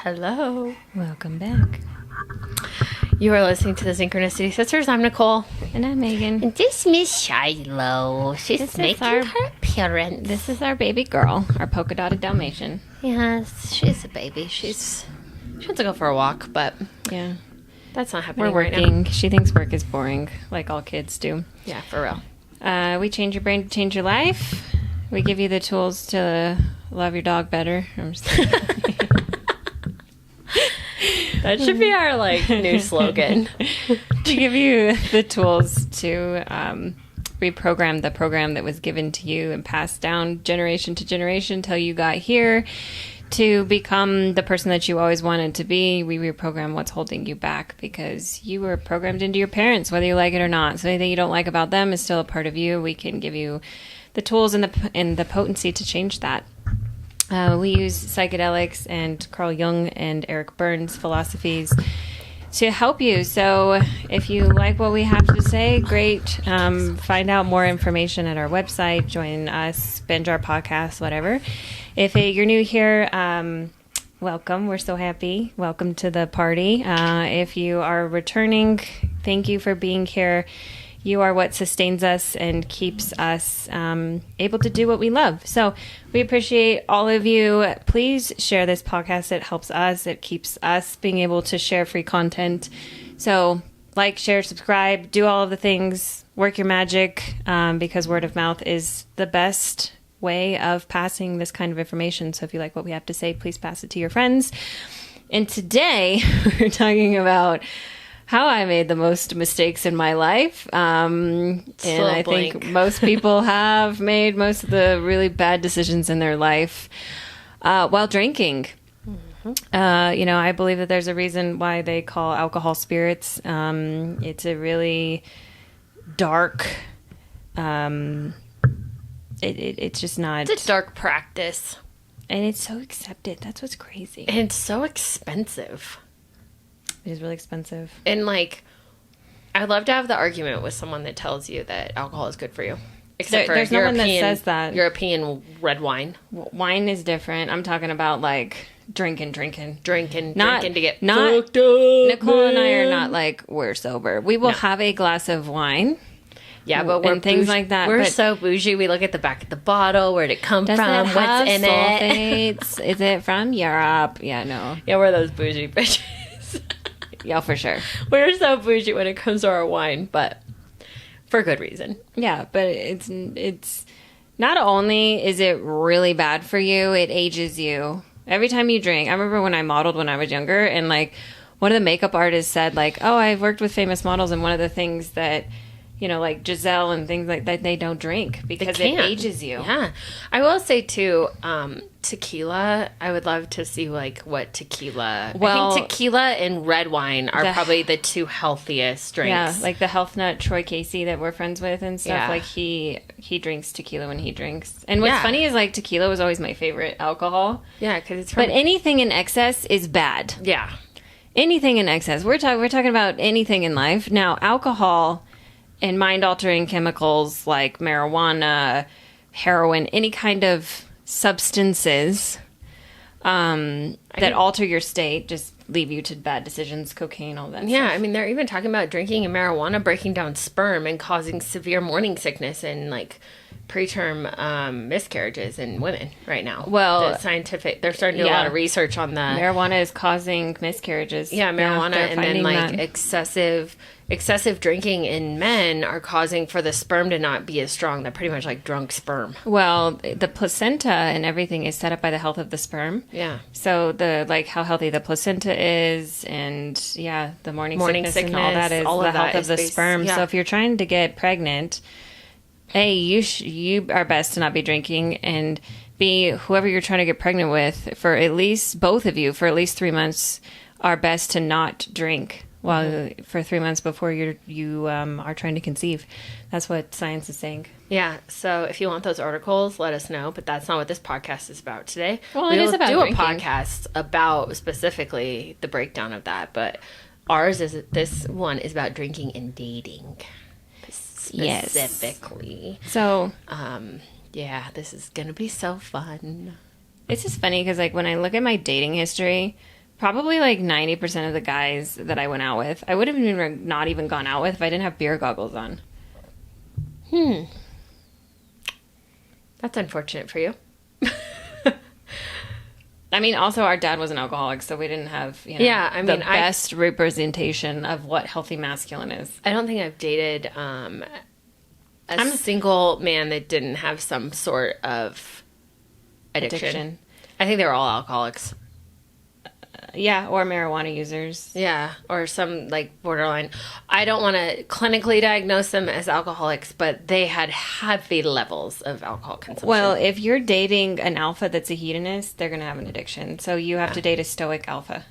Hello. Welcome back. You are listening to the Synchronicity Sisters. I'm Nicole. And I'm Megan. And this Miss Shiloh. She's making her appearance. This is our baby girl, our polka dotted Dalmatian. Yes, she's a baby. She wants to go for a walk, but Yeah. that's not happening We're right working. She thinks work is boring, like all kids do. now. Yeah, for real. We change your brain to change your life. We give you the tools to love your dog better. I'm just That should be our new slogan. to give you the tools to reprogram the program that was given to you and passed down generation to generation till you got here to become the person that you always wanted to be. We reprogram what's holding you back because you were programmed into your parents, whether you like it or not. So anything you don't like about them is still a part of you. We can give you the tools and the potency to change that. We use psychedelics and Carl Jung and Eric Burns' philosophies to help you. So if you like what we have to say, great. Find out more information at our website. Join us, binge our podcast, whatever. If you're new here, welcome. We're so happy. Welcome to the party. If you are returning, thank you for being here. You are what sustains us and keeps us able to do what we love. So we appreciate all of you. Please share this podcast. It helps us. It keeps us being able to share free content. So like, share, subscribe, do all of the things, work your magic, because word of mouth is the best way of passing this kind of information. So if you like what we have to say, please pass it to your friends. And today we're talking about how I made the most mistakes in my life. And I think most people have made most of the really bad decisions in their life while drinking. Mm-hmm. I believe that there's a reason why they call alcohol spirits. It's a really dark, it's just not. It's a dark practice. And it's so accepted. That's what's crazy. And it's so expensive. It is really expensive. And I'd love to have the argument with someone that tells you that alcohol is good for you. Except for there's no one that says that. European red wine. Wine is different. I'm talking about drinking to get fucked up. Nicole and I are not we're sober. We will have a glass of wine. Yeah, but we're things bougie. Like that. We're so bougie. We look at the back of the bottle. Where'd it come from? What's in sulfates? Is it from Europe? Yeah, no. Yeah, we're those bougie bitches. Yeah, for sure. We're so bougie when it comes to our wine, but for good reason. Yeah, but it's not only is it really bad for you, it ages you. Every time you drink. I remember when I modeled when I was younger, and one of the makeup artists said oh, I've worked with famous models, and one of the things that Giselle and things like that, they don't drink because it ages you. Yeah. I will say, too, tequila, I would love to see, what tequila... I think tequila and red wine are probably the two healthiest drinks. Yeah, the health nut Troy Casey that we're friends with and stuff. Yeah. He drinks tequila when he drinks. And what's funny is, tequila was always my favorite alcohol. Yeah, because it's from... But anything in excess is bad. Yeah. Anything in excess. We're talking about anything in life. Now, alcohol... and mind-altering chemicals like marijuana, heroin, any kind of substances that alter your state, just leave you to bad decisions, cocaine, all that stuff. I mean, they're even talking about drinking and marijuana breaking down sperm and causing severe morning sickness and, preterm miscarriages in women right now. Well, they're starting to do a lot of research on that. Marijuana is causing miscarriages. Yeah, marijuana and then excessive drinking in men are causing for the sperm to not be as strong. They're pretty much like drunk sperm. Well, the placenta and everything is set up by the health of the sperm. Yeah. So how healthy the placenta is and the morning sickness and all that is the health of the sperm. Yeah. So if you're trying to get pregnant, A, you are best to not be drinking, and B, whoever you're trying to get pregnant with, for at least both of you, for at least 3 months, are best to not drink for 3 months before you are trying to conceive. That's what science is saying. Yeah. So if you want those articles, let us know. But that's not what this podcast is about today. Well, it is about drinking. We'll do a podcast about specifically the breakdown of that. But this one is about drinking and dating. Specifically. Yes. So, this is going to be so fun. It's just funny because, when I look at my dating history, probably like 90% of the guys that I went out with, I would have not even gone out with if I didn't have beer goggles on. That's unfortunate for you. I mean, also our dad was an alcoholic, so we didn't have the best representation of what healthy masculine is. I don't think I've dated a single man that didn't have some sort of addiction. I think they were all alcoholics. Yeah, or marijuana users. Yeah, or some like borderline. I don't want to clinically diagnose them as alcoholics, but they had heavy levels of alcohol consumption. Well, if you're dating an alpha that's a hedonist, they're going to have an addiction. So you have to date a stoic alpha.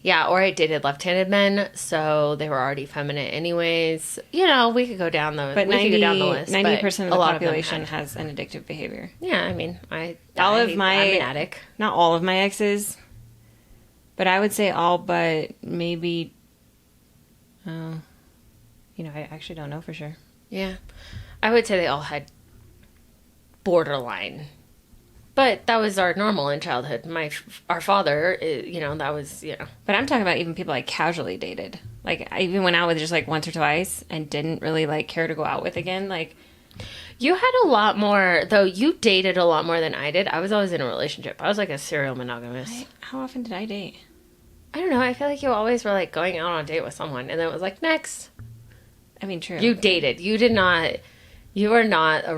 Yeah, or I dated left-handed men, so they were already feminine anyways. You know, we could go down the but 90% of the population has an addictive behavior. Yeah, I mean, I'm an addict. Not all of my exes. But I would say all but maybe, I actually don't know for sure. Yeah. I would say they all had borderline. But that was our normal in childhood. Our father, that was. But I'm talking about even people I casually dated. Like, I even went out with just like once or twice and didn't really like care to go out with again. Like, you had a lot more, though you dated a lot more than I did. I was always in a relationship. I was like a serial monogamous. How often did I date? I don't know. I feel like you always were like going out on a date with someone, and then it was like next. I mean, true. You dated. You did not. You are not a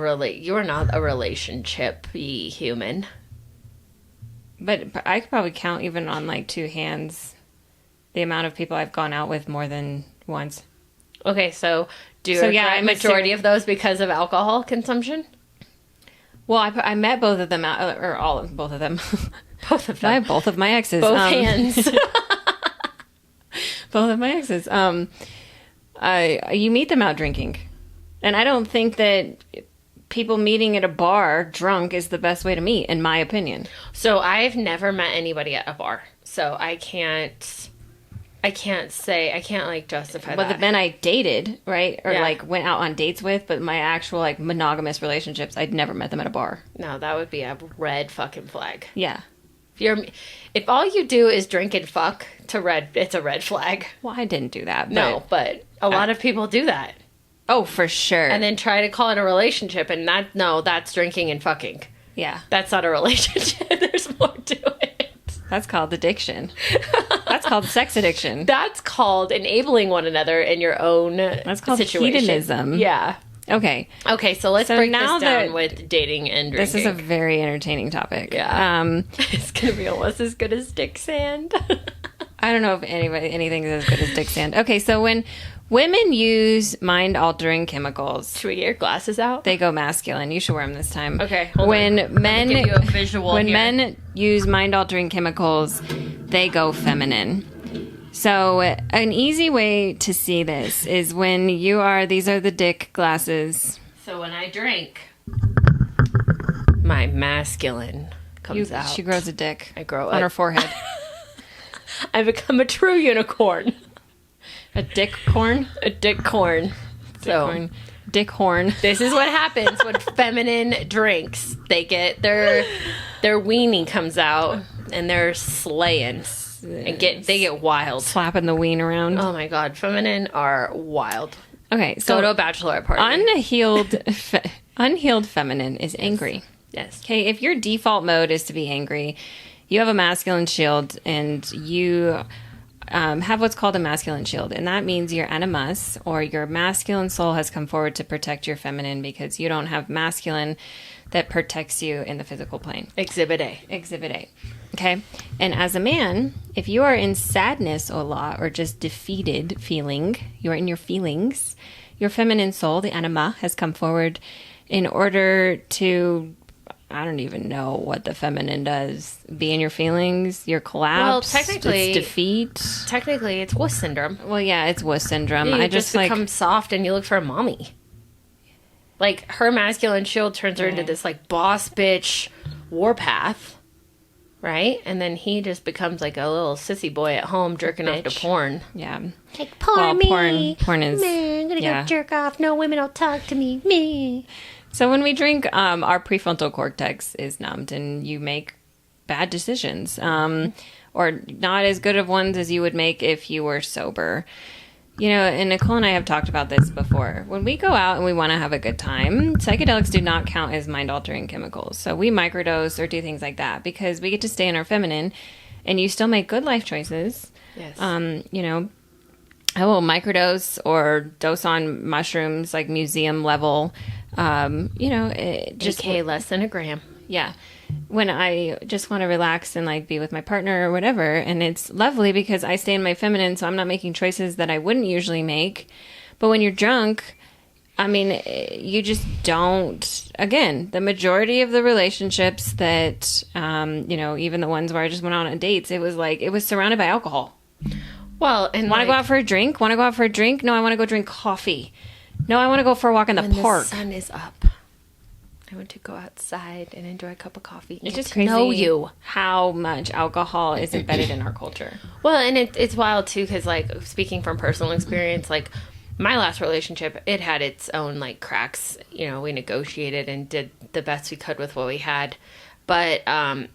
relationship-y human. But I could probably count even on like two hands the amount of people I've gone out with more than once. Okay, so a majority of those because of alcohol consumption? Well, I met both of them, both of them. Both of them. I have both of my exes. Both hands. Both of my exes. You meet them out drinking. And I don't think that people meeting at a bar drunk is the best way to meet, in my opinion. So I've never met anybody at a bar. So I can't justify that. Well, the men I dated, right? Or like went out on dates with, but my actual like monogamous relationships, I'd never met them at a bar. No, that would be a red fucking flag. Yeah. If all you do is drink and fuck it's a red flag. Well, I didn't do that. But a lot of people do that. Oh, for sure. And then try to call it a relationship, and that's drinking and fucking. Yeah. That's not a relationship. There's more to it. That's called addiction. That's called sex addiction. That's called enabling one another in your own That's called situation. Hedonism. Yeah. Okay, so let's break this down with dating and drinking. This is a very entertaining topic. Yeah. It's going to be almost as good as dick sand. I don't know if anything is as good as dick sand. Okay, so when women use mind-altering chemicals... Should we get your glasses out? They go masculine. You should wear them this time. Okay, men give you a visual here. Men use mind-altering chemicals, they go feminine. So an easy way to see this is when these are the dick glasses. So when I drink, my masculine comes out. She grows a dick. I grow on her forehead. I become a true unicorn. A dick corn? A dick corn. Dick horn. This is what happens when feminine drinks. They get their weenie comes out and they're slaying. And they get wild. Slapping the ween around. Oh my god, feminine are wild. Okay, so go to a bachelorette party. Unhealed feminine is angry. Yes. Okay, if your default mode is to be angry, you have a masculine shield, and you have what's called a masculine shield, and that means your animus, or your masculine soul, has come forward to protect your feminine because you don't have masculine that protects you in the physical plane. Exhibit A. Okay. And as a man, if you are in sadness a lot or just defeated feeling, you're in your feelings, your feminine soul, the anima, has come forward in order to, I don't even know what the feminine does. Be in your feelings, your collapse. Well, technically, it's defeat. Technically, it's wuss syndrome. Well, yeah, it's wuss syndrome. You just become soft and you look for a mommy. Like, her masculine shield turns her into this, like, boss bitch warpath, right? And then he just becomes, like, a little sissy boy at home jerking off to porn. Yeah. Like, me. Porn is... Man, I'm gonna go jerk off. No women will talk to me. Me. So when we drink, our prefrontal cortex is numbed, and you make bad decisions. or not as good of ones as you would make if you were sober. You know, and Nicole and I have talked about this before. When we go out and we want to have a good time, psychedelics do not count as mind-altering chemicals. So we microdose or do things like that because we get to stay in our feminine, and you still make good life choices. Yes. You know, I will microdose or dose on mushrooms, like museum level. You know, just less than a gram. Yeah. When I just want to relax and like be with my partner or whatever. And it's lovely because I stay in my feminine, so I'm not making choices that I wouldn't usually make. But when you're drunk, I mean, you just don't. Again, the majority of the relationships that, you know, even the ones where I just went out on dates, it was surrounded by alcohol. Well, and want to go out for a drink? Want to go out for a drink? No, I want to go drink coffee. No, I want to go for a walk in the park. The sun is up, I want to go outside and enjoy a cup of coffee. It's just crazy how much alcohol is embedded in our culture. Well, and it's wild too, because like speaking from personal experience, like my last relationship, it had its own like cracks. You know, we negotiated and did the best we could with what we had, but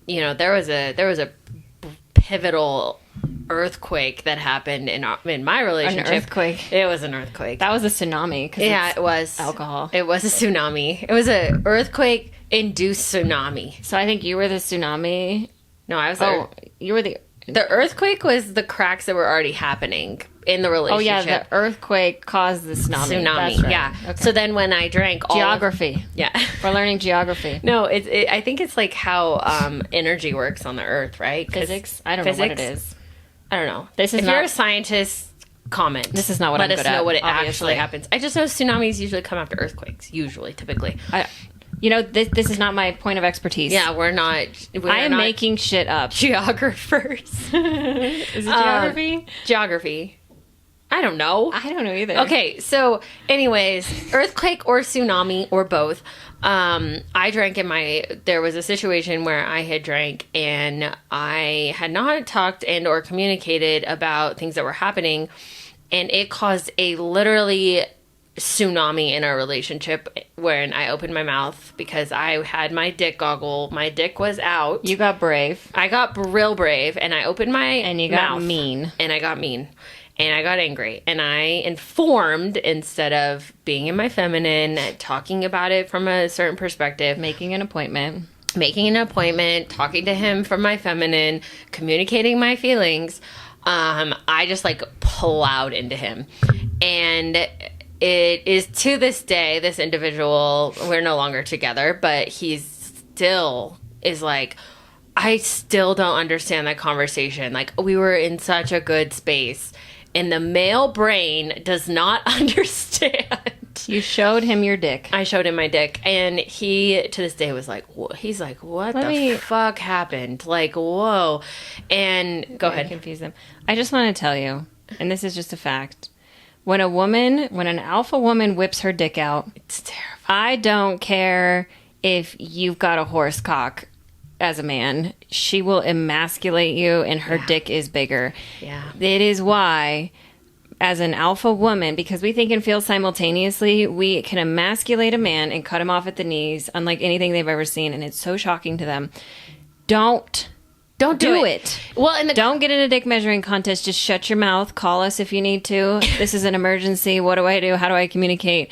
you know, there was a pivotal earthquake that happened in my relationship. An earthquake. It was an earthquake. That was a tsunami. Yeah, it was alcohol. It was a tsunami. It was a earthquake induced tsunami. So I think you were the tsunami. No, I was. You were the earthquake was the cracks that were already happening in the relationship. Oh yeah, the earthquake caused the tsunami. That's right. Yeah. Okay. So then when I drank geography. Yeah. We're learning geography. No, I think it's like how energy works on the earth, right? Physics. I don't know what it is. I don't know. If you're a scientist, comment. This is not what I'm good at. Let us know what it obviously actually happens. I just know tsunamis usually come after earthquakes. Typically. You know, this is not my point of expertise. Yeah, we're not. I am making shit up. Geographers. Is it geography? Geography. I don't know. I don't know either. Okay, so anyways, earthquake or tsunami or both. I drank there was a situation where I had drank and I had not talked and or communicated about things that were happening, and it caused a literally tsunami in our relationship when I opened my mouth because I had my dick goggle. My dick was out. You got brave. I got real brave, and I opened my and you got mean. And I got mean. And I got angry, and I informed instead of being in my feminine, talking about it from a certain perspective. Making an appointment, talking to him from my feminine, communicating my feelings. I just like plowed into him. And it is to this day, this individual, we're no longer together, but he still is like, I still don't understand that conversation. Like, we were in such a good space. And the male brain does not understand. You showed him your dick. I showed him my dick. And he, to this day, was like, he's like, what the fuck happened? Like, whoa. And go ahead. Confuse them. I just want to tell you, and this is just a fact. When an alpha woman whips her dick out, it's terrifying. I don't care if you've got a horse cock. As a man, she will emasculate you, and her dick is bigger. Yeah. It is why, as an alpha woman, because we think and feel simultaneously, we can emasculate a man and cut him off at the knees, unlike anything they've ever seen, and it's so shocking to them. Don't do it. Well, and don't get in a dick measuring contest. Just shut your mouth. Call us if you need to. This is an emergency. What do I do? How do I communicate?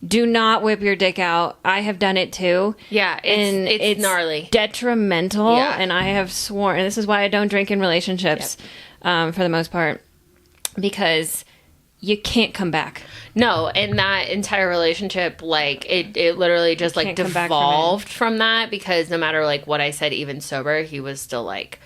Do not whip your dick out. I have done it too. Yeah, it's gnarly. Detrimental. Yeah. And I have sworn, and this is why I don't drink in relationships for the most part, because you can't come back. No, and that entire relationship, like, it literally just, like, devolved from that, because no matter, like, what I said, even sober, he was still like,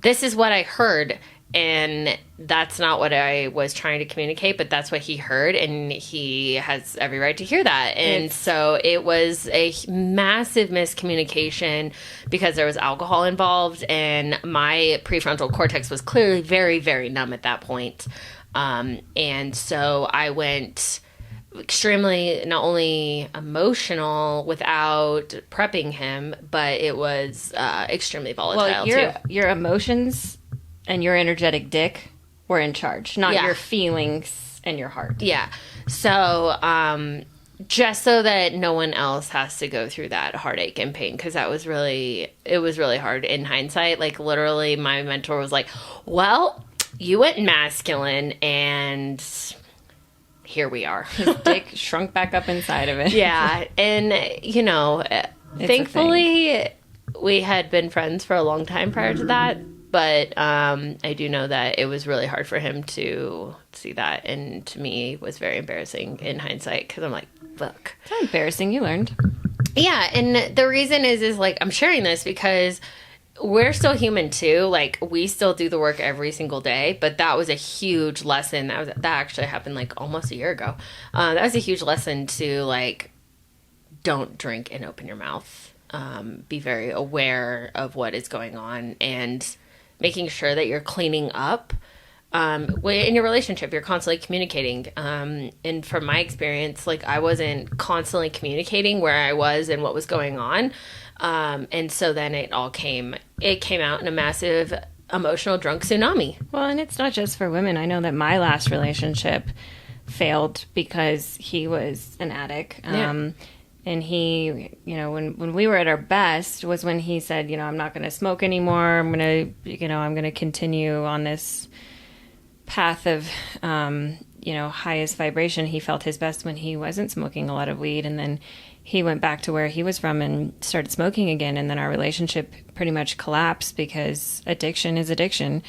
this is what I heard. And that's not what I was trying to communicate, but that's what he heard, and he has every right to hear that. And so it was a massive miscommunication because there was alcohol involved, and my prefrontal cortex was clearly very, very numb at that point. And so I went extremely not only emotional without prepping him, but it was extremely volatile too. Your emotions and your energetic dick were in charge, not your feelings and your heart. Yeah. So, just so that no one else has to go through that heartache and pain, because it was really hard in hindsight. Like, literally, my mentor was like, well, you went masculine, and here we are. His dick shrunk back up inside of it. Yeah, and, you know, thankfully, we had been friends for a long time prior to that, but I do know that it was really hard for him to see that, and to me, was very embarrassing in hindsight, because I'm like, fuck. It's not embarrassing. You learned. Yeah, and the reason is like, I'm sharing this because we're still human too. Like, we still do the work every single day, but that was a huge lesson. That actually happened like almost a year ago. That was a huge lesson to, like, don't drink and open your mouth. Be very aware of what is going on, and making sure that you're cleaning up. In your relationship, you're constantly communicating. And from my experience, like, I wasn't constantly communicating where I was and what was going on. And so then it came out in a massive emotional drunk tsunami. Well, and it's not just for women. I know that my last relationship failed because he was an addict. And he, you know, when we were at our best was when he said, you know, I'm not going to smoke anymore. I'm going to continue on this path of, you know, highest vibration. He felt his best when he wasn't smoking a lot of weed. And then he went back to where he was from and started smoking again. And then our relationship pretty much collapsed because addiction is addiction.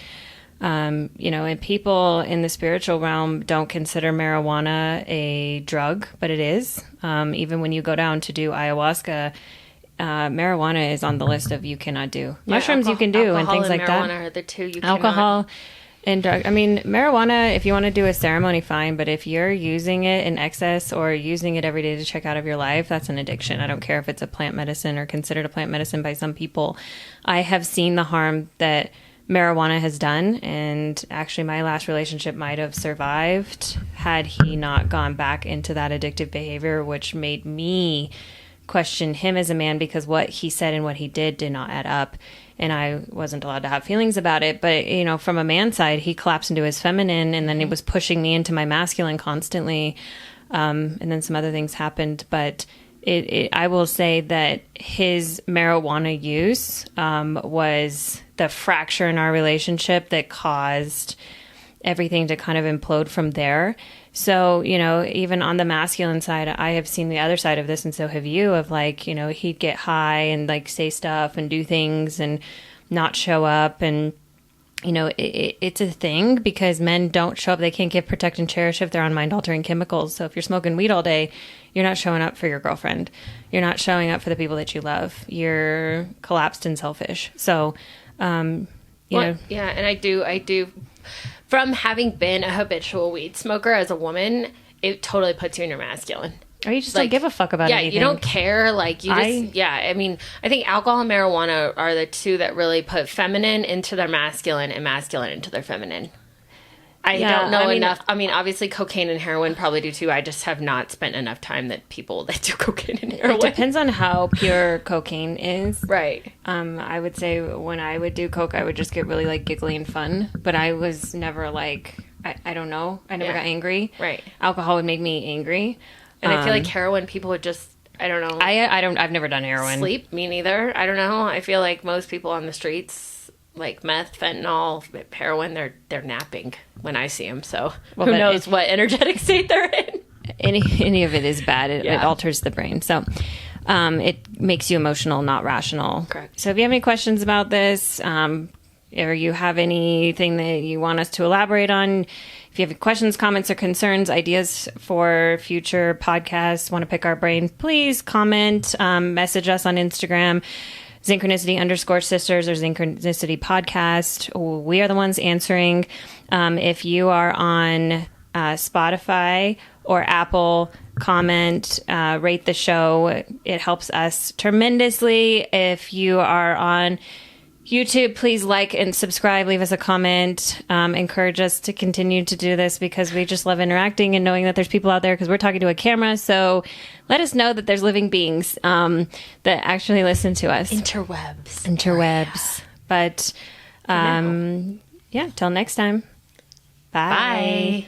You know, and people in the spiritual realm don't consider marijuana a drug, but it is. Even when you go down to do ayahuasca, marijuana is on the list of you cannot do. Mushrooms you can do and things like that. Marijuana are the two you alcohol and drug. I mean, marijuana, if you want to do a ceremony, fine. But if you're using it in excess or using it every day to check out of your life, that's an addiction. I don't care if it's a plant medicine or considered a plant medicine by some people. I have seen the harm that marijuana has done, and actually my last relationship might have survived had he not gone back into that addictive behavior, which made me question him as a man, because what he said and what he did not add up, and I wasn't allowed to have feelings about it. But, you know, from a man's side, he collapsed into his feminine, and then it was pushing me into my masculine constantly, and then some other things happened. But I will say that his marijuana use was the fracture in our relationship that caused everything to kind of implode from there. So, you know, even on the masculine side, I have seen the other side of this, and so have you, of like, you know, he'd get high and like say stuff and do things and not show up. And, you know, it's a thing because men don't show up. They can't give, protect, and cherish if they're on mind-altering chemicals. So if you're smoking weed all day, you're not showing up for your girlfriend. You're not showing up for the people that you love. You're collapsed and selfish. So, you know. Yeah, and I do. From having been a habitual weed smoker as a woman, it totally puts you in your masculine. Or you just like, don't give a fuck about anything. Yeah, you don't care. Like, I mean, I think alcohol and marijuana are the two that really put feminine into their masculine and masculine into their feminine. I don't know enough. I mean, obviously cocaine and heroin probably do too. I just have not spent enough time that people that do cocaine and heroin. It depends on how pure cocaine is. Right. I would say when I would do coke, I would just get really like giggly and fun. But I was never like, I don't know. I never got angry. Right. Alcohol would make me angry. And I feel like heroin, people would just, I don't know. I've never done heroin. Sleep? Me neither. I don't know. I feel like most people on the streets, like meth, fentanyl, heroin, they're napping when I see them. So who knows what energetic state they're in. Any of it is bad. It alters the brain. So it makes you emotional, not rational. Correct. So if you have any questions about this, or you have anything that you want us to elaborate on, if you have questions, comments, or concerns, ideas for future podcasts, want to pick our brain, please comment, message us on Instagram, Synchronicity_Sisters or Synchronicity Podcast. We are the ones answering. If you are on Spotify or Apple, comment, rate the show. It helps us tremendously. If you are on YouTube, please like and subscribe, leave us a comment, encourage us to continue to do this because we just love interacting and knowing that there's people out there because we're talking to a camera. So let us know that there's living beings that actually listen to us. Interwebs. But till next time. Bye. Bye.